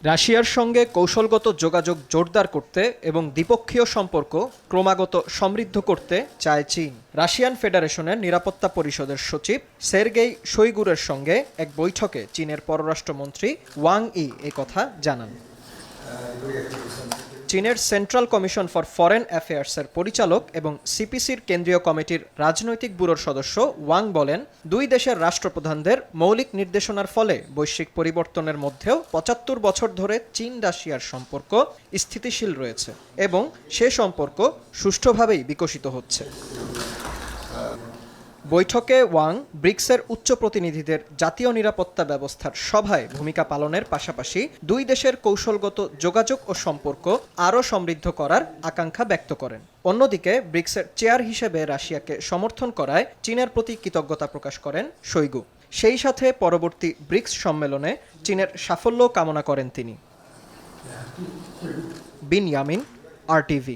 রাশিয়ার সঙ্গে কৌশলগত যোগাযোগ জোরদার করতে এবং দ্বিপক্ষীয় সম্পর্ক ক্রমাগত সমৃদ্ধ করতে চায় চীন। রাশিয়ান ফেডারেশনের নিরাপত্তা পরিষদের সচিব সের্গেই শোইগুরের সঙ্গে এক বৈঠকে চীনের পররাষ্ট্রমন্ত্রী ওয়াং ই কথা জানান। চীনের সেন্ট্রাল কমিশন ফর ফরেন অ্যাফেয়ার্সের পরিচালক এবং সিপিসির কেন্দ্রীয় কমিটির রাজনৈতিক ব্যুরোর সদস্য ওয়াং বলেন, দুই দেশের রাষ্ট্রপ্রধানদের মৌলিক নির্দেশনার ফলে বৈশ্বিক পরিবর্তনের মধ্যেও ৭৫ বছর ধরে চীন রাশিয়ার সম্পর্ক স্থিতিশীল রয়েছে এবং সে সম্পর্ক সুষ্ঠুভাবেই বিকশিত হচ্ছে। বৈঠকে ওয়াং ব্রিক্সের উচ্চ প্রতিনিধিদের জাতীয় নিরাপত্তা ব্যবস্থার সভায় ভূমিকা পালনের পাশাপাশি দুই দেশের কৌশলগত যোগাযোগ ও সম্পর্ক আরও সমৃদ্ধ করার আকাঙ্ক্ষা ব্যক্ত করেন। অন্যদিকে ব্রিক্সের চেয়ার হিসেবে রাশিয়াকে সমর্থন করায় চীনের প্রতি কৃতজ্ঞতা প্রকাশ করেন শোইগু। সেই সাথে পরবর্তী ব্রিক্স সম্মেলনে চীনের সাফল্য কামনা করেন তিনি। বিন ইয়ামিন, RTV।